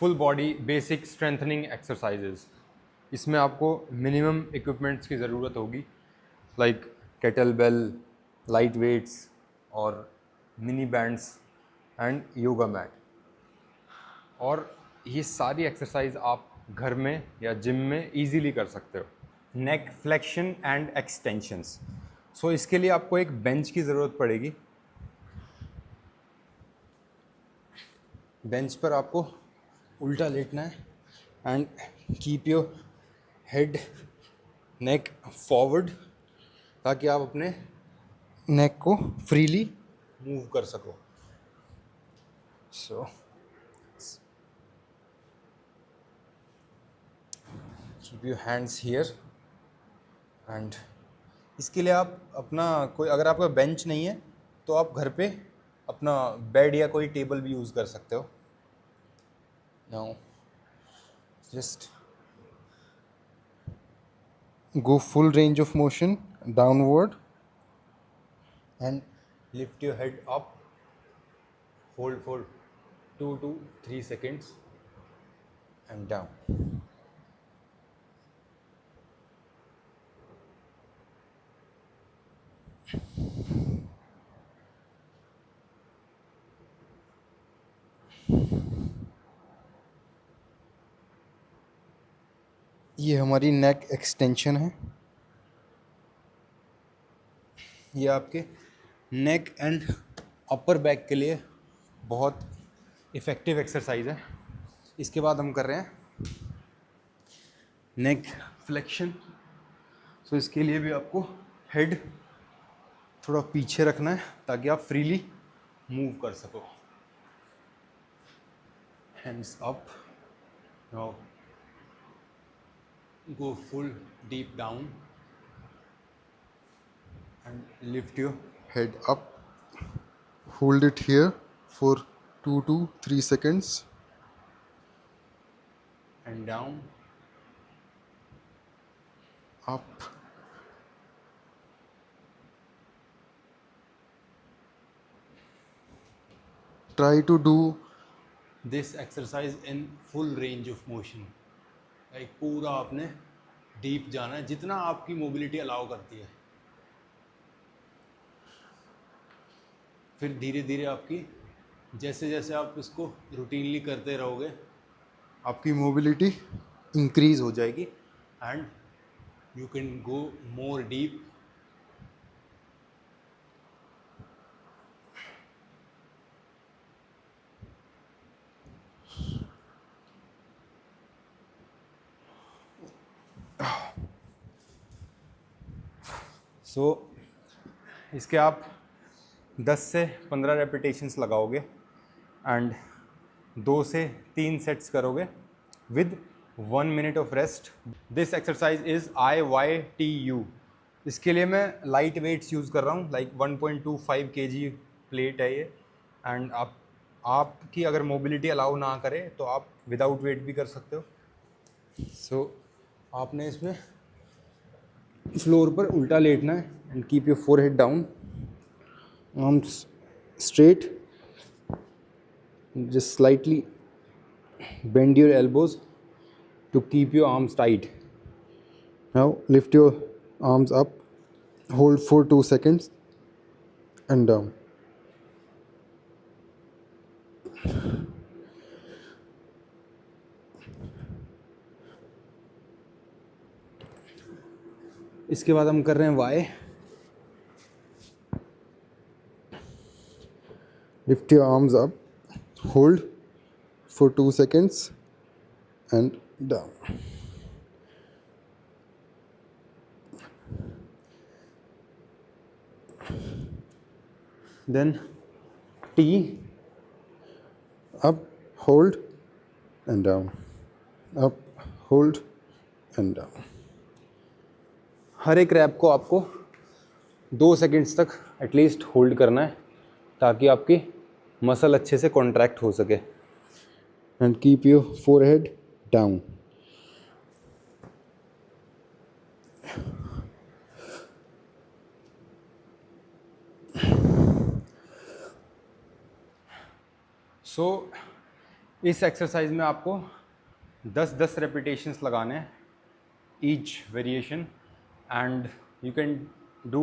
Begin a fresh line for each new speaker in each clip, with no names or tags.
Full body basic strengthening exercises. इसमें आपको minimum equipments की ज़रूरत होगी, like kettle bell, light weights और mini bands and yoga mat. और ये सारी एक्सरसाइज आप घर में या जिम में इजीली कर सकते हो। नेक फ्लेक्शन एंड एक्सटेंशंस। सो इसके लिए आपको एक बेंच की ज़रूरत पड़ेगी। बेंच पर आपको उल्टा लेटना है and keep your head neck forward, ताकि आप अपने नेक को फ्रीली मूव कर सको। So keep your hands here and इसके लिए आप अपना कोई, अगर आपका बेंच नहीं है तो आप घर पे अपना बेड या कोई टेबल भी यूज़ कर सकते हो। Now just go full range of motion downward and lift your head up, hold for 2 to 3 seconds and down. ये हमारी नेक एक्सटेंशन है। ये आपके नेक एंड अपर बैक के लिए बहुत इफ़ेक्टिव एक्सरसाइज है। इसके बाद हम कर रहे हैं नेक फ्लेक्शन। सो इसके लिए भी आपको हेड थोड़ा पीछे रखना है ताकि आप फ्रीली मूव कर सको। Hands up, now go full deep down and lift your
Head up, hold it here for 2 to 3 seconds
and down,
up, try to do
this exercise in full range of motion। एक पूरा आपने deep जाना है जितना आपकी mobility allow करती है। फिर धीरे धीरे आपकी, जैसे जैसे आप इसको रूटीनली करते रहोगे, आपकी मोबिलिटी इंक्रीज हो जाएगी and you can go more deep. So इसके आप 10 से 15 रेपिटेशंस लगाओगे एंड 2 से 3 सेट्स करोगे with 1 minute of rest. This exercise is IYTU। इसके लिए मैं लाइट वेट्स यूज़ कर रहा हूँ, लाइक 1.25 kg प्लेट है ये। एंड आपकी अगर मोबिलिटी अलाउ ना करे तो आप विदाउट वेट भी कर सकते हो। सो आपने इसमें फ्लोर पर उल्टा लेटना है and keep your forehead down, arms straight, just slightly bend your elbows to keep your arms tight.
now lift your arms up, hold for 2 seconds and down.
इसके बाद हम कर रहे हैं Y.
Lift your arms up, hold for 2 seconds and down.
Then टी,
Up, hold and down. Up, hold and down.
हर एक rep को आपको 2 सेकंड्स तक एटलीस्ट होल्ड करना है ताकि आपकी मसल अच्छे से कॉन्ट्रैक्ट हो सके।
And keep your forehead down.
सो इस एक्सरसाइज में आपको 10-10 रेपिटेशंस लगाने हैं each variation, and you can do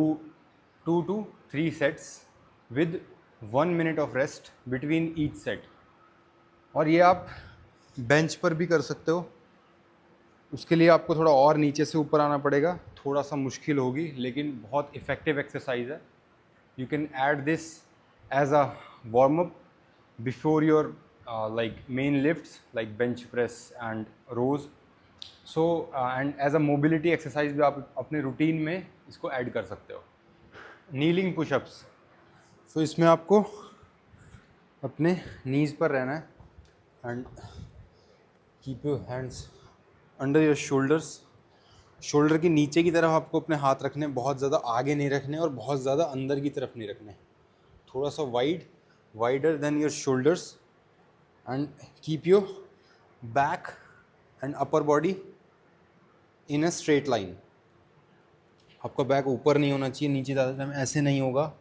2 to 3 sets with 1 minute of rest between each set. और ये आप बेंच पर भी कर सकते हो। उसके लिए आपको थोड़ा और नीचे से ऊपर आना पड़ेगा, थोड़ा सा मुश्किल होगी, लेकिन बहुत इफ़ेक्टिव एक्सरसाइज है। You can add this as a warm up before your like main lifts like bench press and rows. So and as a mobility exercise भी आप अपने रूटीन में इसको ऐड कर सकते हो। नीलिंग पुशअप्स, सो इसमें आपको अपने नीज पर रहना है and keep your hands under your shoulders. Shoulder के नीचे की तरफ आपको अपने हाथ रखने, बहुत ज़्यादा आगे नहीं रखने और बहुत ज़्यादा अंदर की तरफ नहीं रखने, थोड़ा सा wider than your shoulders, and keep your back and upper body in a straight line. आपका बैक ऊपर नहीं होना चाहिए, नीचे ज़्यादा टाइम ऐसे नहीं होगा,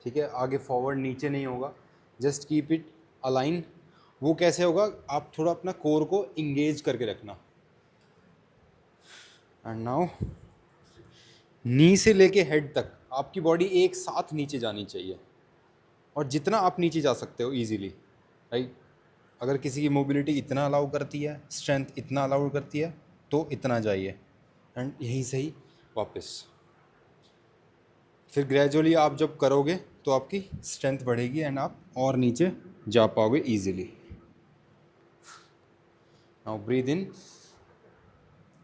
ठीक है, आगे फॉरवर्ड नीचे नहीं होगा, जस्ट कीप इट अलाइन। वो कैसे होगा, आप थोड़ा अपना कोर को इंगेज करके रखना। एंड नाउ नी से लेके हेड तक आपकी बॉडी एक साथ नीचे जानी चाहिए, और जितना आप नीचे जा सकते हो इजीली, राइट। अगर किसी की मोबिलिटी इतना अलाउ करती है, स्ट्रेंथ इतना अलाउ करती है, तो इतना जाइए एंड यहीं से ही वापस। फिर ग्रेजुअली आप जब करोगे तो आपकी स्ट्रेंथ बढ़ेगी एंड आप और नीचे जा पाओगे easily. Now breathe in,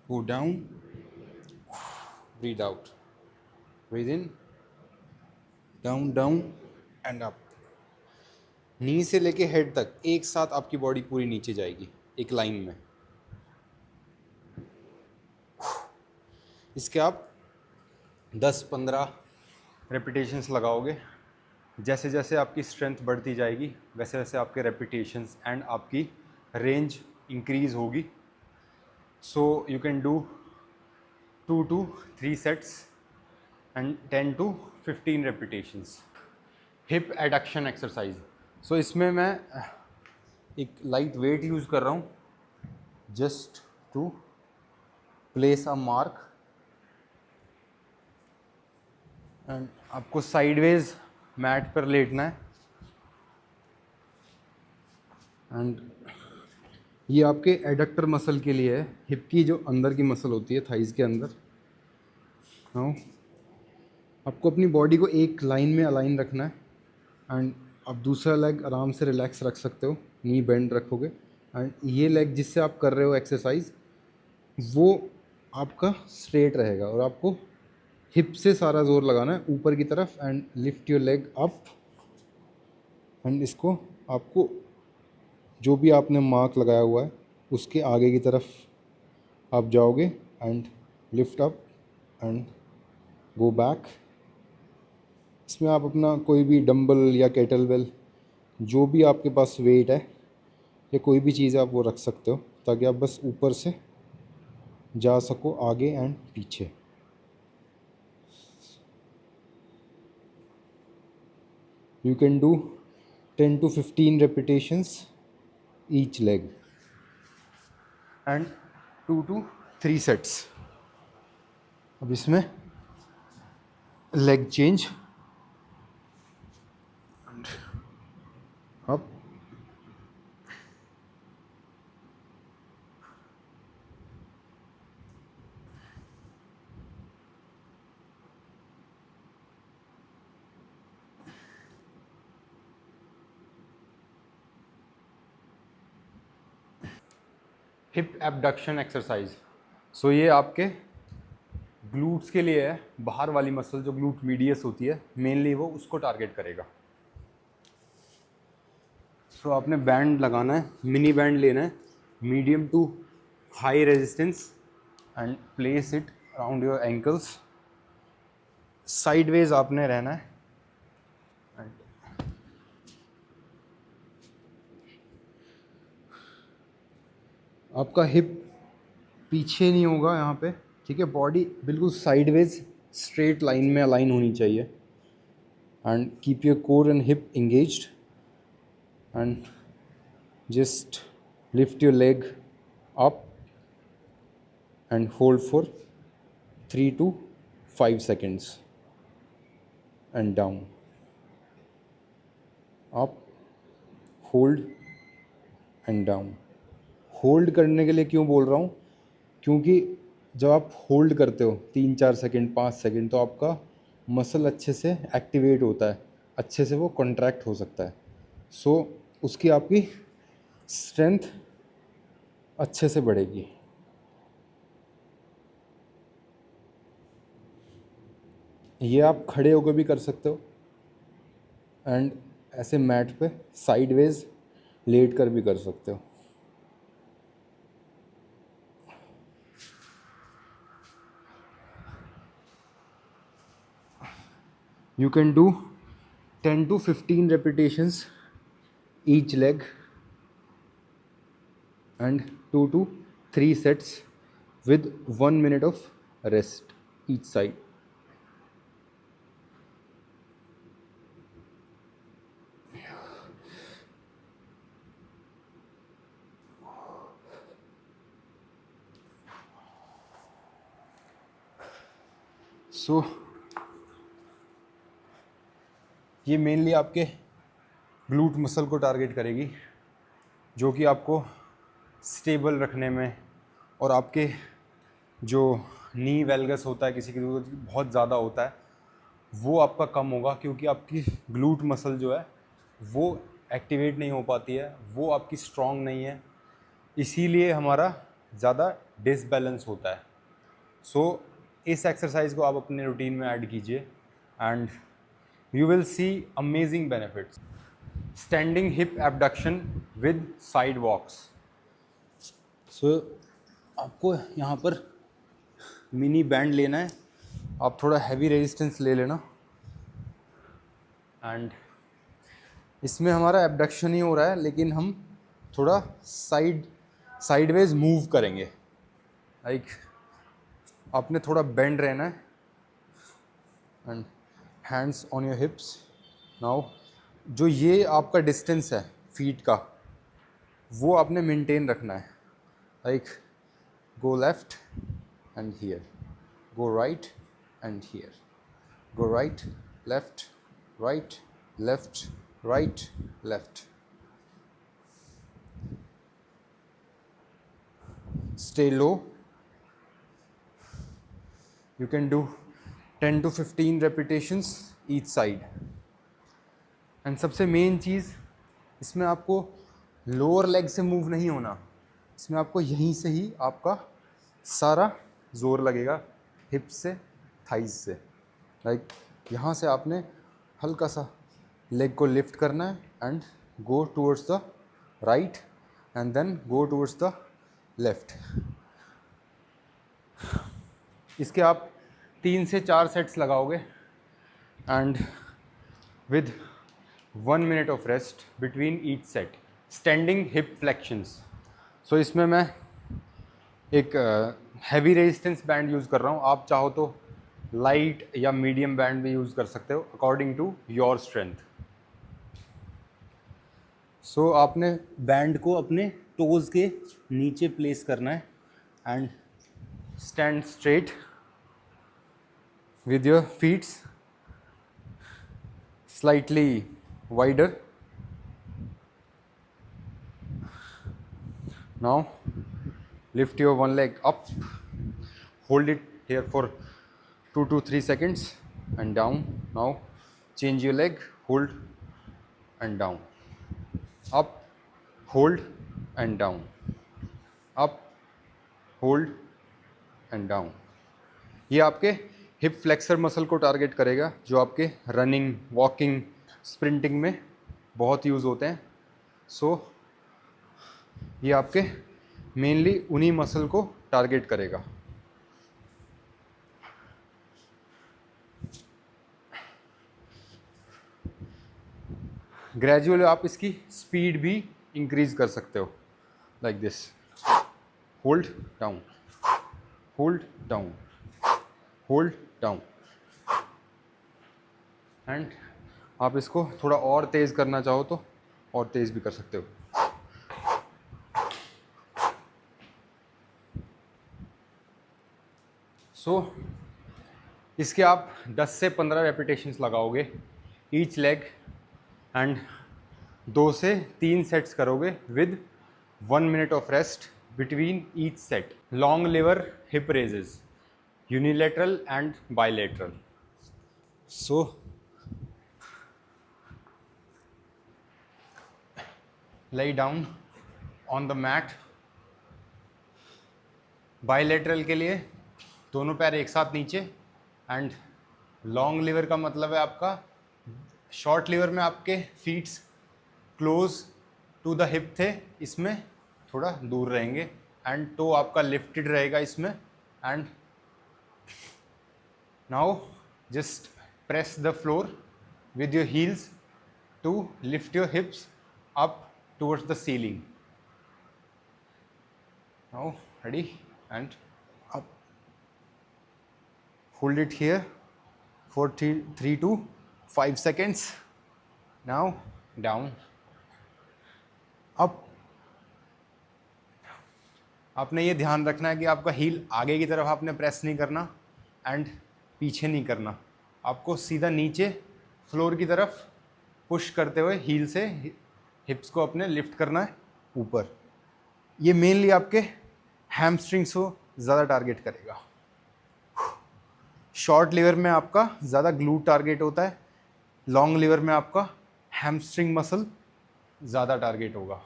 go down, breathe out, breathe in, down down and up. Knee से लेके हेड तक एक साथ आपकी बॉडी पूरी नीचे जाएगी एक लाइन में। इसके आप 10-15 रेपिटेशंस लगाओगे। जैसे जैसे आपकी स्ट्रेंथ बढ़ती जाएगी वैसे वैसे आपके रेपिटेशंस एंड आपकी रेंज इंक्रीज़ होगी। So you can do 2 to 3 sets and 10 to 15 repetitions. Hip adduction exercise, so इसमें मैं एक लाइट वेट यूज़ कर रहा हूँ just to place a mark, and आपको साइडवेज मैट पर लेटना है, एंड ये आपके एडक्टर मसल के लिए है, हिप की जो अंदर की मसल होती है थाइज़ के अंदर। हाँ, आपको अपनी बॉडी को एक लाइन में अलाइन रखना है, एंड आप दूसरा लेग आराम से रिलैक्स रख सकते हो, नी बेंड रखोगे, एंड ये लेग जिससे आप कर रहे हो एक्सरसाइज वो आपका स्ट्रेट रहेगा, और आपको हिप से सारा जोर लगाना है ऊपर की तरफ, and lift your leg up, and इसको आपको जो भी आपने मार्क लगाया हुआ है उसके आगे की तरफ आप जाओगे, and lift up and go back. इसमें आप अपना कोई भी डंबल या केटलबेल, जो भी आपके पास वेट है या कोई भी चीज़ आप वो रख सकते हो, ताकि आप बस ऊपर से जा सको आगे एंड पीछे। You can do 10 to 15 repetitions each leg and 2 to 3 sets। अब इसमें leg change, up, hip abduction exercise. So ये आपके ग्लूट्स के लिए है, बाहर वाली मसल जो ग्लूट मीडियस होती है मेनली वो उसको टारगेट करेगा। सो आपने बैंड लगाना है, मिनी बैंड लेना है, medium to high resistance, and place it around your ankles. Sideways आपने रहना है, आपका हिप पीछे नहीं होगा यहाँ पे, ठीक है, बॉडी बिल्कुल साइडवेज स्ट्रेट लाइन में अलाइन होनी चाहिए, and keep your core and hip engaged, and just lift your leg up and hold for 3 to 5 seconds and down, up, hold and down. Hold करने के लिए क्यों बोल रहा हूँ, क्योंकि जब आप होल्ड करते हो 3-4 सेकंड 5 सेकंड तो आपका मसल अच्छे से एक्टिवेट होता है, अच्छे से वो कॉन्ट्रैक्ट हो सकता है, सो उसकी आपकी स्ट्रेंथ अच्छे से बढ़ेगी. ये आप खड़े होकर भी कर सकते हो एंड ऐसे मैट पे साइडवेज लेट कर भी कर सकते हो. You can do 10 to 15 repetitions each leg and 2 to 3 sets with 1 minute of rest each side. सो ये मेनली आपके ग्लूट मसल को टारगेट करेगी, जो कि आपको स्टेबल रखने में और आपके जो नी वेलगस होता है किसी की बहुत ज़्यादा होता है वो आपका कम होगा, क्योंकि आपकी ग्लूट मसल जो है वो एक्टिवेट नहीं हो पाती है, वो आपकी स्ट्रॉन्ग नहीं है, इसीलिए हमारा ज़्यादा डिसबैलेंस होता है. सो इस एक्सरसाइज को आप अपने रूटीन में ऐड कीजिए and you will see amazing benefits. Standing hip abduction with side walks. So आपको यहाँ पर मिनी बैंड लेना है, आप थोड़ा हैवी रेजिस्टेंस ले लेना एंड इसमें हमारा एबडक्शन ही हो रहा है, लेकिन हम थोड़ा साइडवेज मूव करेंगे. लाइक आपने थोड़ा बेंड रहना है and hands on your hips. Now जो ये आपका डिस्टेंस है फीट का वो आपने मेंटेन रखना है. Like go left and here, go right and here, go right left right left right left. Stay low. You can do 10 to 15 repetitions each side. And सबसे मेन चीज़ इसमें आपको लोअर लेग से move नहीं होना, इसमें आपको यहीं से ही आपका सारा जोर लगेगा, हिप्स से थाइज से. लाइक यहाँ से आपने हल्का सा लेग को लिफ्ट करना है and go towards the right and then go towards the left. इसके आप 3 से 4 सेट्स लगाओगे and with 1 minute of rest between each set. Standing hip flexions. So इसमें मैं एक हैवी रेजिस्टेंस बैंड यूज़ कर रहा हूँ, आप चाहो तो लाइट या मीडियम बैंड भी यूज़ कर सकते हो अकॉर्डिंग टू योर स्ट्रेंथ. सो आपने बैंड को अपने टोज़ के नीचे प्लेस करना है and stand straight with your feet slightly wider. Now lift your one leg up, hold it here for 2 to 3 seconds and down. Now change your leg, hold and down, up, hold and down, up, hold and down. ये आपके hip flexor muscle को target करेगा, जो आपके running, walking, sprinting में बहुत use होते हैं. सो ये आपके मेनली उन्हीं मसल को टारगेट करेगा. ग्रेजुअली आप इसकी स्पीड भी इंक्रीज कर सकते हो, like this. Hold down, hold down, hold down. And आप इसको थोड़ा और तेज़ करना चाहो तो और तेज़ भी कर सकते हो. सो इसके आप 10 से 15 रेपिटेशंस लगाओगे ईच लेग एंड 2 से 3 सेट्स करोगे with 1 minute of rest between each set. Long liver hip raises, unilateral and bilateral. So lay down on the mat. Bilateral के लिए दोनों पैर एक साथ नीचे एंड लॉन्ग लिवर का मतलब है आपका शॉर्ट लिवर में आपके feets close to the hip थे, इसमें थोड़ा दूर रहेंगे एंड टो आपका लिफ्टेड रहेगा इसमें. And now just press the floor with your heels to lift your hips up towards the ceiling. Now ready and up. Hold it here for 3 to 5 seconds. Now down, up. आपने ये ध्यान रखना है कि आपका heal आगे की तरफ आपने प्रेस नहीं करना एंड पीछे नहीं करना. आपको सीधा नीचे फ्लोर की तरफ पुश करते हुए हील से हिप्स को अपने लिफ्ट करना है ऊपर. ये मेनली आपके हैमस्ट्रिंग्स को ज़्यादा टारगेट करेगा. शॉर्ट लिवर में आपका ज़्यादा ग्लूट टारगेट होता है, लॉन्ग लिवर में आपका हैमस्ट्रिंग मसल ज़्यादा टारगेट होगा.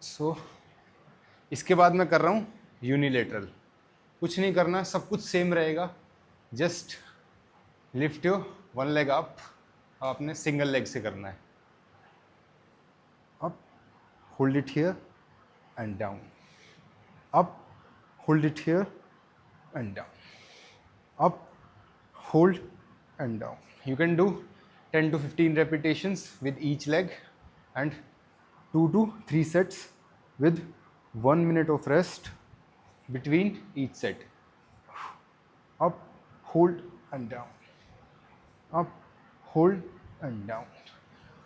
सो इसके बाद मैं कर रहा हूँ यूनिलेटरल. कुछ नहीं करना, सब कुछ सेम रहेगा. Just lift your one leg up. आपने सिंगल लेग से करना है. Up, hold it here and down. Up, hold it here and down. Up, hold and down. You can do 10 to 15 repetitions with each leg and 2 to 3 sets with 1 minute of rest between each set. Up, hold and down. Up, hold and down.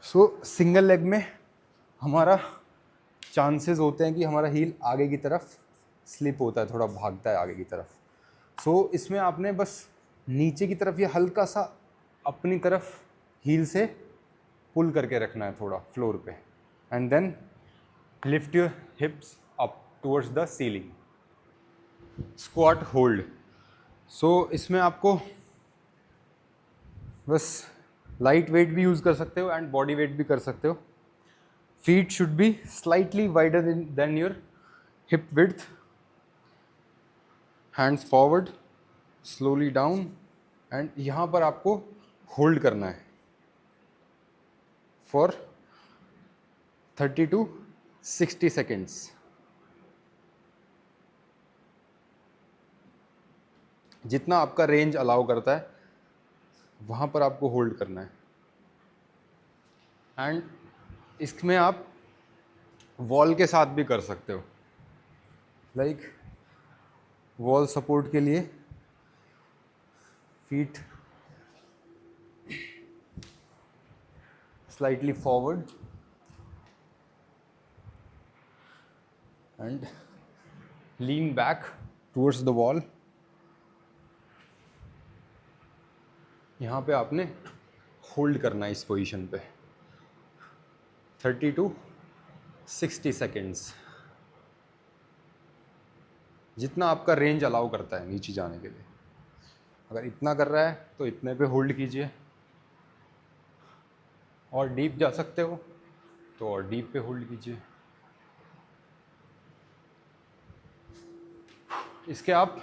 So single leg में हमारा chances होते हैं कि हमारा heal आगे की तरफ slip होता है, थोड़ा भागता है आगे की तरफ. सो इसमें आपने बस नीचे की तरफ ये हल्का सा अपनी तरफ हील से पुल करके रखना है थोड़ा फ्लोर पे and then lift your hips up towards the ceiling. Squat hold. So इसमें आपको बस लाइट वेट भी यूज़ कर सकते हो एंड बॉडी वेट भी कर सकते हो. Feet should be slightly wider than your hip width. Hands forward, slowly down and यहाँ पर आपको होल्ड करना है फॉर 30 to 60 seconds. जितना आपका रेंज अलाउ करता है वहाँ पर आपको होल्ड करना है. एंड इसमें आप वॉल के साथ भी कर सकते हो. लाइक वॉल सपोर्ट के लिए feet slightly forward and lean back towards the wall. यहाँ पे आपने होल्ड करना है इस पोजीशन पे 30 to 60 seconds. जितना आपका रेंज अलाउ करता है नीचे जाने के लिए. अगर इतना कर रहा है तो इतने पे होल्ड कीजिए, और डीप जा सकते हो तो और डीप पे होल्ड कीजिए. इसके आप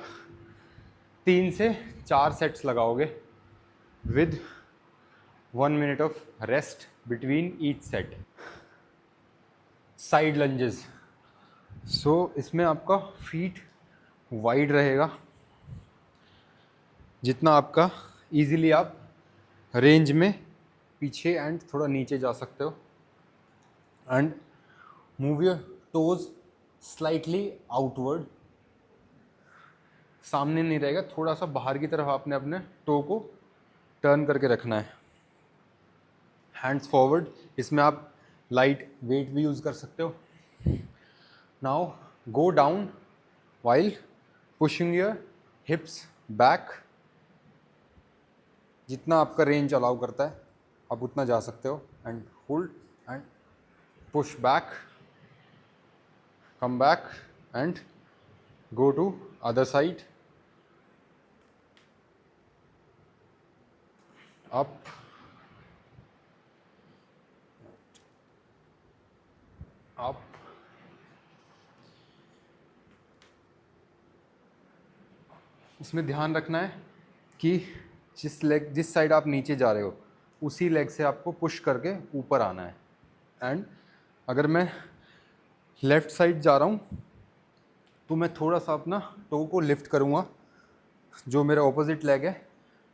3 से 4 सेट्स लगाओगे with 1 minute of rest between each set. Side lunges. So इसमें आपका फीट वाइड रहेगा, जितना आपका इजीली आप रेंज में पीछे एंड थोड़ा नीचे जा सकते हो. And move your toes slightly outward. सामने नहीं रहेगा, थोड़ा सा बाहर की तरफ आपने अपने टो को टर्न करके रखना है. Hands forward. इसमें आप लाइट वेट भी यूज़ कर सकते हो. Now go down while pushing your hips back. जितना आपका रेंज अलाउ करता है आप उतना जा सकते हो. And hold and push back, come back and go to other side, up, up, इसमें ध्यान रखना है कि जिस साइड आप नीचे जा रहे हो उसी लेग से आपको पुश करके ऊपर आना है. एंड अगर मैं लेफ़्ट साइड जा रहा हूँ तो मैं थोड़ा सा अपना टो को लिफ्ट करूँगा जो मेरा ऑपोजिट लेग है,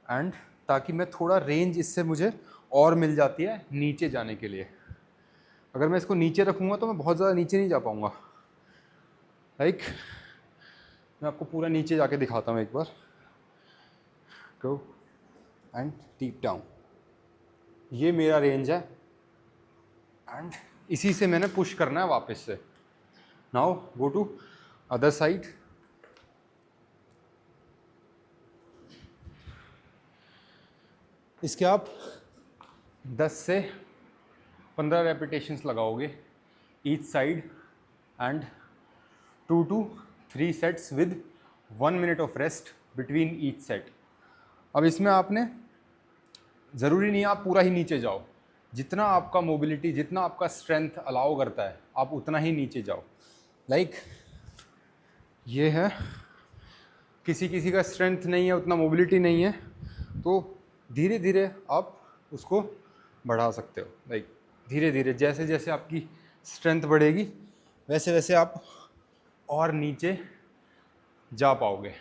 एंड ताकि मैं थोड़ा रेंज इससे मुझे और मिल जाती है नीचे जाने के लिए. अगर मैं इसको नीचे रखूँगा तो मैं बहुत ज़्यादा नीचे नहीं जा पाऊँगा. लाइक मैं आपको पूरा नीचे जाके दिखाता हूँ एक बार. Go and deep down. ये मेरा रेंज है एंड इसी से मैंने पुश करना है वापस से. Now go to other side. इसके आप 10 से 15 रेपिटेशंस लगाओगे each side and 2 to 3 sets with 1 minute of rest between each set. अब इसमें आपने ज़रूरी नहीं आप पूरा ही नीचे जाओ. जितना आपका मोबिलिटी, जितना आपका स्ट्रेंथ अलाउ करता है आप उतना ही नीचे जाओ. लाइक ये है, किसी किसी का स्ट्रेंथ नहीं है, उतना मोबिलिटी नहीं है, तो धीरे धीरे आप उसको बढ़ा सकते हो. लाइक धीरे धीरे जैसे जैसे आपकी स्ट्रेंथ बढ़ेगी वैसे वैसे आप और नीचे जा पाओगे.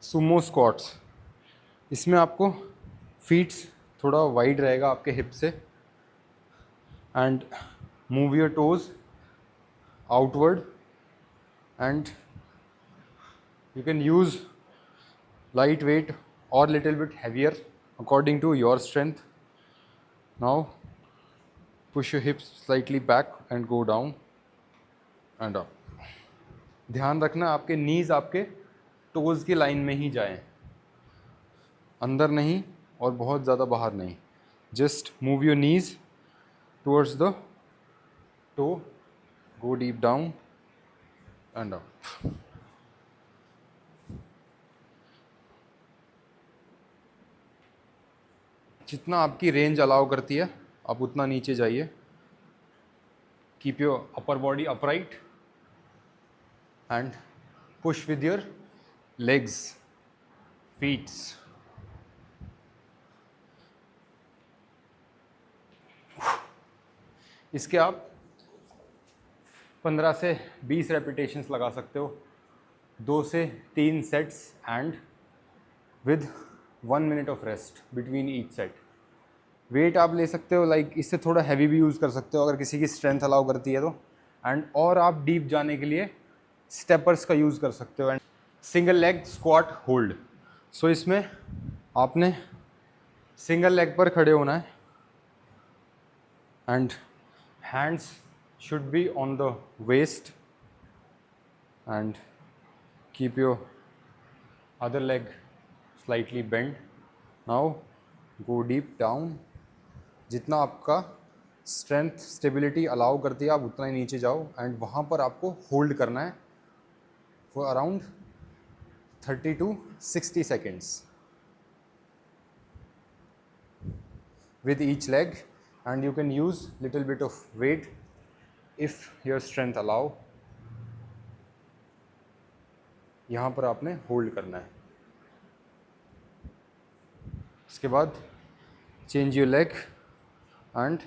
सुमो स्क्वाट्स, इसमें आपको फीट्स थोड़ा वाइड रहेगा आपके हिप से and move your toes outward and you can use light weight or little bit heavier according to your strength. Now push your hips slightly back and go down and up. ध्यान रखना आपके नीज आपके toes की line में ही जाएं, अंदर नहीं और बहुत ज़्यादा बाहर नहीं. Just move your knees towards the toe, go deep down and up. जितना आपकी रेंज अलाउ करती है आप उतना नीचे जाइए. Keep your upper body upright and push with your legs, feets. इसके आप 15 से 20 रेपिटेशंस लगा सकते हो, 2 से 3 sets and with 1 minute of rest between each set. Weight आप ले सकते हो, लाइक इससे थोड़ा हैवी भी यूज़ कर सकते हो अगर किसी की स्ट्रेंथ अलाउ करती है तो. एंड और आप डीप जाने के लिए स्टेपर्स का यूज़ कर सकते हो. And single leg squat hold. So इसमें आपने सिंगल लेग पर खड़े होना है and hands should be on the waist and keep your other leg slightly bent. Now go deep down. जितना आपका स्ट्रेंथ स्टेबिलिटी अलाउ करती है आप उतना ही नीचे जाओ एंड वहाँ पर आपको होल्ड करना है for around 30 to 60 seconds with each leg, and you can use little bit of weight if your strength allow. यहाँ पर आपने होल्ड करना है. इसके बाद change your leg and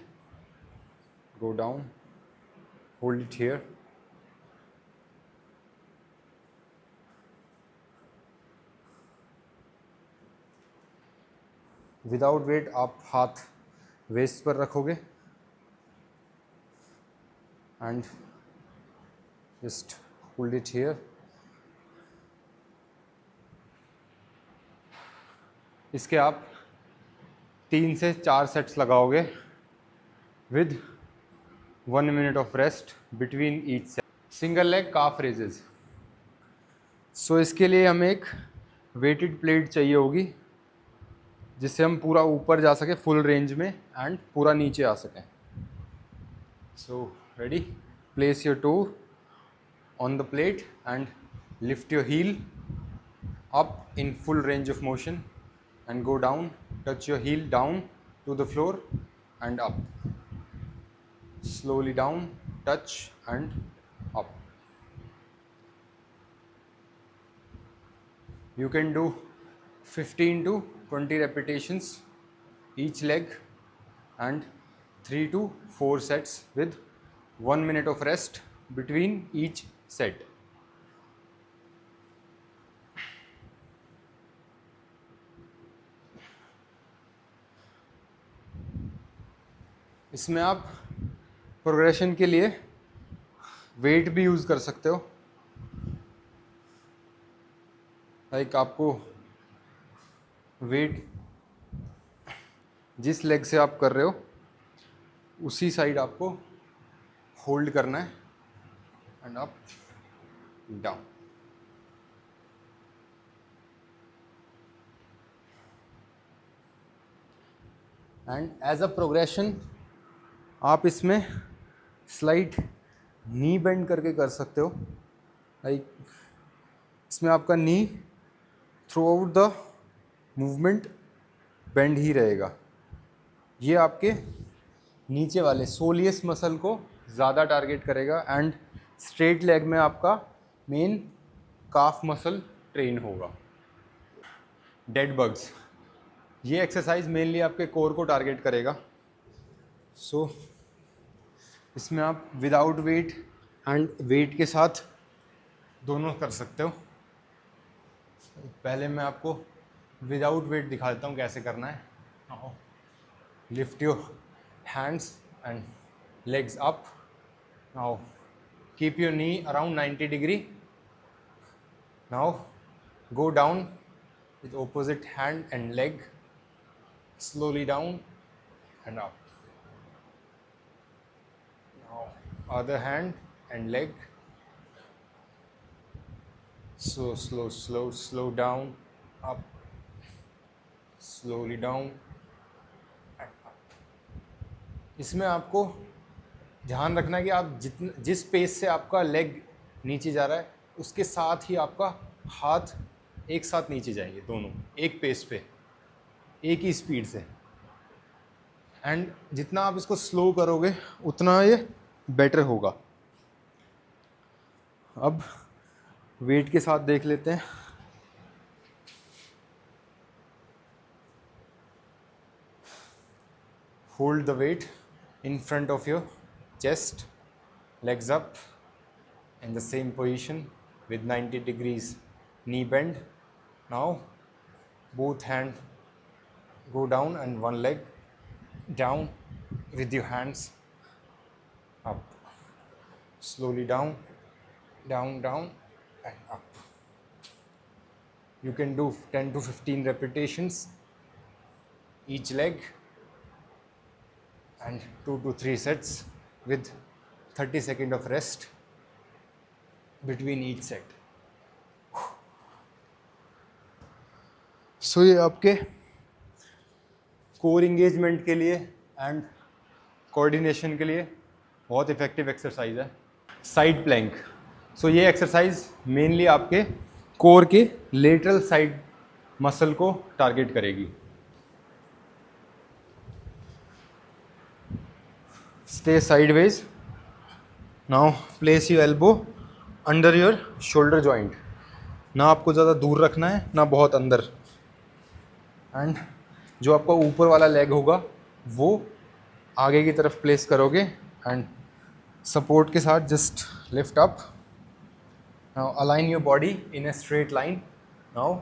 go down, hold it here. Without weight आप हाथ waste पर रखोगे and just hold it here. इसके आप 3 से 4 सेट्स लगाओगे with 1 minute of rest between each set. Single leg calf raises. So इसके लिए हमें एक वेटेड प्लेट चाहिए होगी जिससे हम पूरा ऊपर जा सके फुल रेंज में एंड पूरा नीचे आ सकें. So ready, place your toe on the plate and lift your heel up in full range of motion and go down, touch your heel down to the floor and up, slowly down, touch and up. You can do 15 to 20 repetitions each leg and 3 to 4 sets with 1 minute of rest between each set. इसमें आप progression के लिए wait भी use कर सकते हो. Like आपको wait जिस लेग से आप कर रहे हो उसी साइड आपको होल्ड करना है and up down. And as a progression आप इसमें स्लाइट नी बेंड करके कर सकते हो. लाइक इसमें आपका knee throughout the movement bend ही रहेगा. ये आपके नीचे वाले सोलियस मसल को ज़्यादा टारगेट करेगा एंड स्ट्रेट लेग में आपका मेन काफ मसल ट्रेन होगा. डेड बग्स, ये एक्सरसाइज मेनली आपके कोर को टारगेट करेगा. सो इसमें आप विदाउट वेट एंड वेट के साथ दोनों कर सकते हो. पहले मैं आपको विदाउट वेट दिखा देता हूँ कैसे करना है. Lift your hands and legs up. Now keep your knee around 90 degree. Now go down with opposite hand and leg, slowly down and up. Now other hand and leg, so slow down, up, slowly down. इसमें आपको ध्यान रखना है कि आप जिस pace से आपका लेग नीचे जा रहा है उसके साथ ही आपका हाथ एक साथ नीचे जाएंगे, दोनों एक पेस पे एक ही स्पीड से. एंड जितना आप इसको स्लो करोगे उतना ये बेटर होगा. अब वेट के साथ देख लेते हैं. Hold the weight in front of your chest, legs up in the same position with 90 degrees knee bend. Now both hand go down and one leg down with your hands up, slowly down, down, down and up. You can do 10 to 15 repetitions each leg and 2 to 3 sets with 30 seconds of rest between each set. So ये आपके core engagement के लिए and coordination के लिए बहुत effective exercise है. Side plank. So ये exercise mainly आपके कोर के लेटरल साइड मसल को टारगेट करेगी. Stay sideways. Now place your elbow under your shoulder joint. ना आपको ज़्यादा दूर रखना है ना बहुत अंदर. एंड जो आपका ऊपर वाला लेग होगा वो आगे की तरफ प्लेस करोगे एंड सपोर्ट के साथ just lift up. Now align your body in a straight line. Now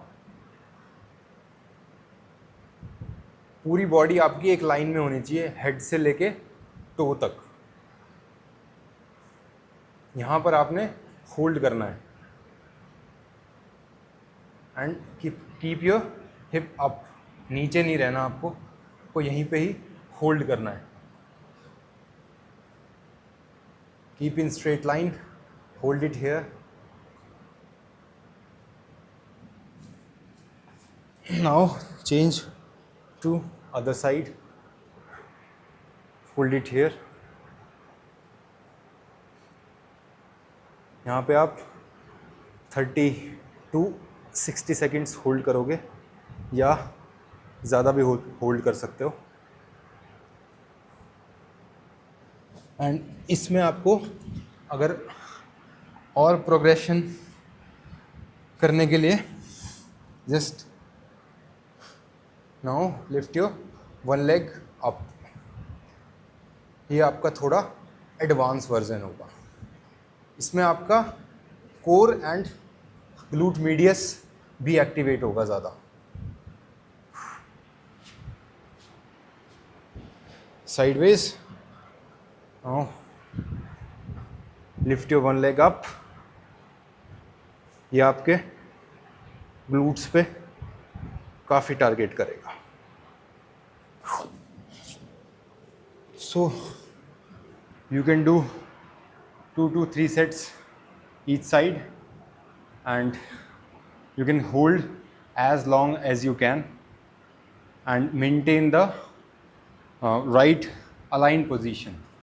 पूरी बॉडी आपकी एक लाइन में होनी चाहिए, हेड से लेके टो तक. यहाँ पर आपने होल्ड करना है and keep your hip up. नीचे नहीं रहना आपको यहीं पे ही होल्ड करना है. Keep in straight line, hold it here Now change to other side. Hold it here. यहाँ पे आप 30 to 60 सेकेंड्स होल्ड करोगे या ज़्यादा भी होल्ड कर सकते हो. एंड इसमें आपको अगर और प्रोग्रेशन करने के लिए just now lift your one leg up. ये आपका थोड़ा एडवांस वर्जन होगा. इसमें आपका कोर एंड ग्लूट मीडियस भी एक्टिवेट होगा ज़्यादा. Sideways. Now lift your one leg up. ये आपके ग्लूट्स पे काफ़ी टारगेट करेगा. सो you can do 2 to 3 sets each side, and you can hold as long as you can and maintain the right aligned position.